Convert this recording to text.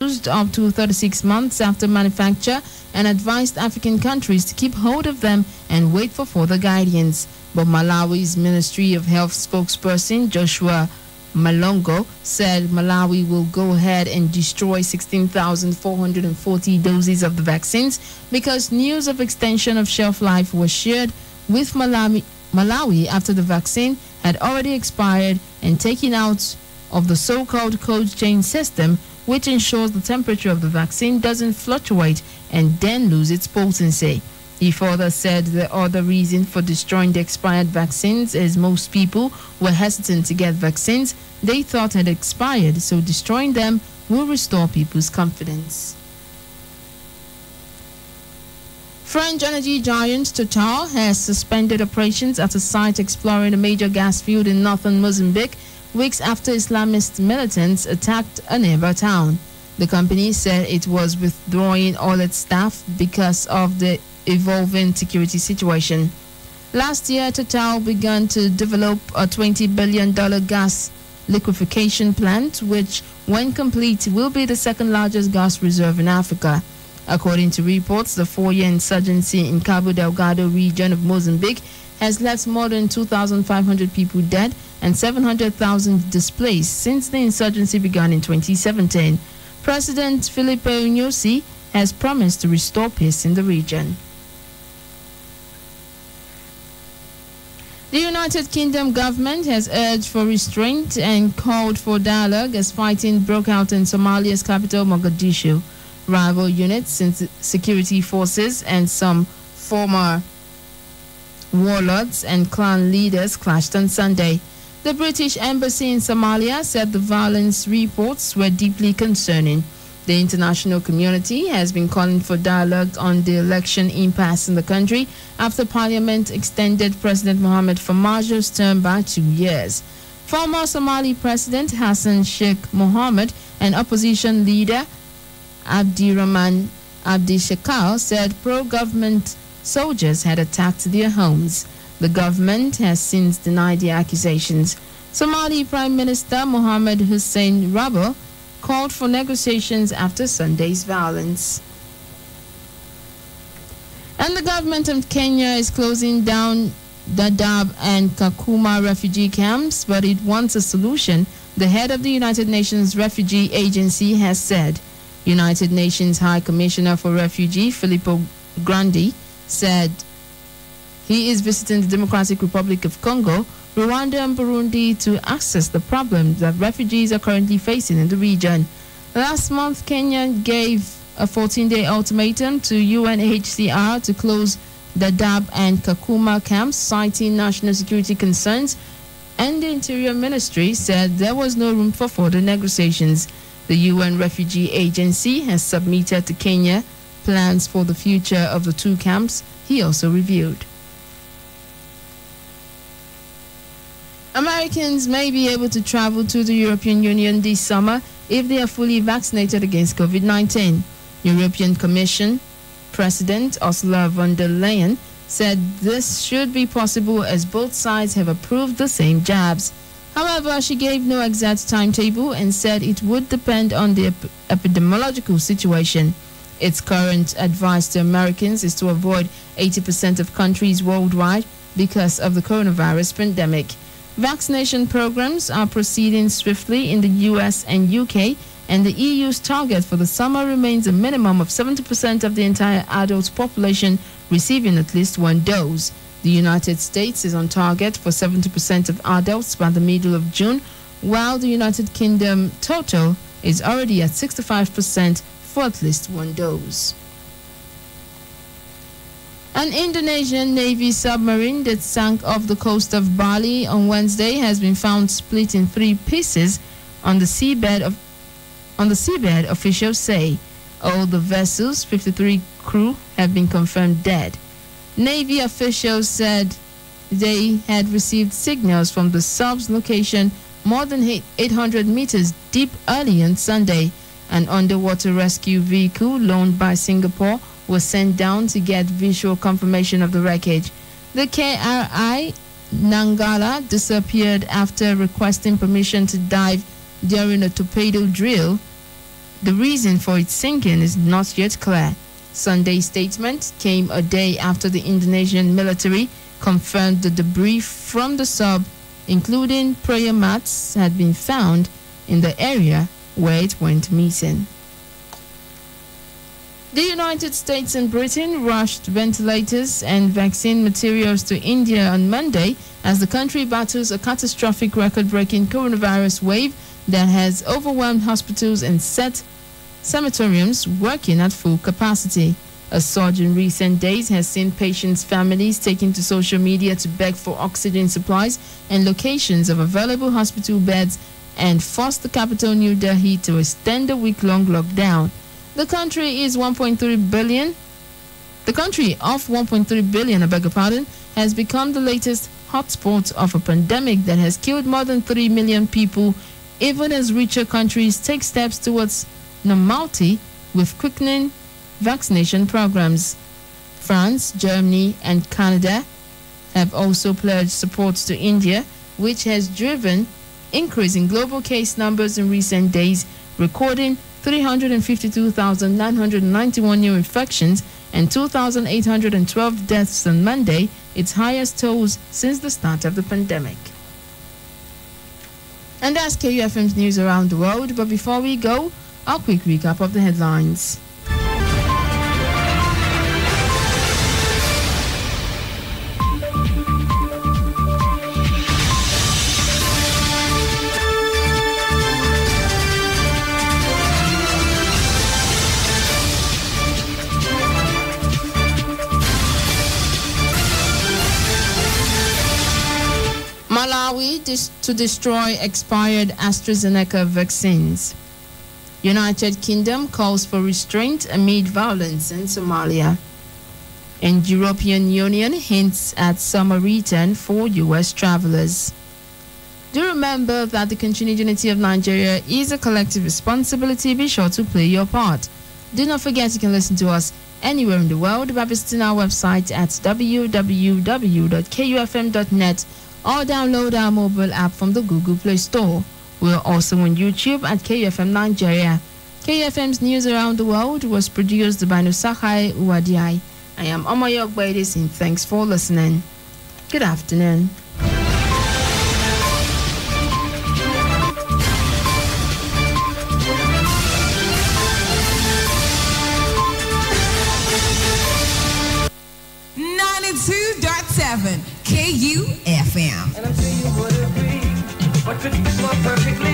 up to 36 months after manufacture and advised African countries to keep hold of them and wait for further guidance. But Malawi's Ministry of Health spokesperson Joshua Malongo said Malawi will go ahead and destroy 16,440 doses of the vaccines because news of extension of shelf life was shared with Malawi after the vaccine had already expired and taken out of the so-called cold chain system, which ensures the temperature of the vaccine doesn't fluctuate and then lose its potency. He further said the other reason for destroying the expired vaccines is most people were hesitant to get vaccines they thought had expired, so destroying them will restore people's confidence. French energy giant Total has suspended operations at a site exploring a major gas field in northern Mozambique weeks after Islamist militants attacked a nearby town. The company said it was withdrawing all its staff because of the evolving security situation. Last year, Total began to develop a $20 billion gas liquefaction plant, which, when complete, will be the second largest gas reserve in Africa. According to reports, the four-year insurgency in Cabo Delgado region of Mozambique has left more than 2,500 people dead and 700,000 displaced since the insurgency began in 2017. President Filipe Nyusi has promised to restore peace in the region. The United Kingdom government has urged for restraint and called for dialogue as fighting broke out in Somalia's capital, Mogadishu. Rival units, security forces, and some former warlords and clan leaders clashed on Sunday. The British Embassy in Somalia said the violence reports were deeply concerning. The international community has been calling for dialogue on the election impasse in the country after Parliament extended President Mohamed Farmajo's term by 2 years. Former Somali President Hassan Sheikh Mohamud and opposition leader Abdirahman Abdishakal said pro-government soldiers had attacked their homes. The government has since denied the accusations. Somali Prime Minister Mohamed Hussein Rabo called for negotiations after Sunday's violence. And the government of Kenya is closing down Dadaab and Kakuma refugee camps, but it wants a solution, the head of the United Nations Refugee Agency has said. United Nations High Commissioner for Refugee Filippo Grandi said he is visiting the Democratic Republic of Congo, Rwanda and Burundi to assess the problems that refugees are currently facing in the region. Last month, Kenya gave a 14-day ultimatum to UNHCR to close Dadaab and Kakuma camps, citing national security concerns, and the Interior Ministry said there was no room for further negotiations. The UN Refugee Agency has submitted to Kenya plans for the future of the two camps he also reviewed. Americans may be able to travel to the European Union this summer if they are fully vaccinated against COVID-19. European Commission President Ursula von der Leyen said this should be possible as both sides have approved the same jabs. However, she gave no exact timetable and said it would depend on the epidemiological situation. Its current advice to Americans is to avoid 80% of countries worldwide because of the coronavirus pandemic. Vaccination programs are proceeding swiftly in the US and UK, and the EU's target for the summer remains a minimum of 70% of the entire adult population receiving at least one dose. The United States is on target for 70% of adults by the middle of June, while the United Kingdom total is already at 65% for at least one dose. An Indonesian Navy submarine that sank off the coast of Bali on Wednesday has been found split in 3 pieces on the seabed, officials say. All the vessel's 53 crew have been confirmed dead. Navy officials said they had received signals from the sub's location more than 800 meters deep early on Sunday. An underwater rescue vehicle loaned by Singapore was sent down to get visual confirmation of the wreckage. The KRI Nanggala disappeared after requesting permission to dive during a torpedo drill The reason for its sinking is not yet clear. Sunday's statement came a day after the Indonesian military confirmed the debris from the sub, including prayer mats, had been found in the area where it went missing. The United States and Britain rushed ventilators and vaccine materials to India on Monday as the country battles a catastrophic record-breaking coronavirus wave that has overwhelmed hospitals and set sanatoriums working at full capacity. A surge in recent days has seen patients' families taking to social media to beg for oxygen supplies and locations of available hospital beds and forced the capital New Delhi to extend a week-long lockdown. The country of 1.3 billion, has become the latest hotspot of a pandemic that has killed more than 3 million people, even as richer countries take steps towards normality with quickening vaccination programs. France, Germany, and Canada have also pledged support to India, which has driven increase in global case numbers in recent days, recording 352,991 new infections and 2,812 deaths on Monday, its highest totals since the start of the pandemic. And that's KUFM's news around the world. But before we go, a quick recap of the headlines. Malawi to destroy expired AstraZeneca vaccines. United Kingdom calls for restraint amid violence in Somalia. And European Union hints at summer return for U.S. travelers. Do remember that the continued unity of Nigeria is a collective responsibility. Be sure to play your part. Do not forget you can listen to us anywhere in the world by visiting our website at www.kufm.net or download our mobile app from the Google Play Store. We're also on YouTube at KUFM Nigeria. KUFM's News Around the World was produced by Nusahai Uwadiai. I am Omoyok Baidis, and thanks for listening. Good afternoon. KUFM. And I'm sure you would agree, what could fit more perfectly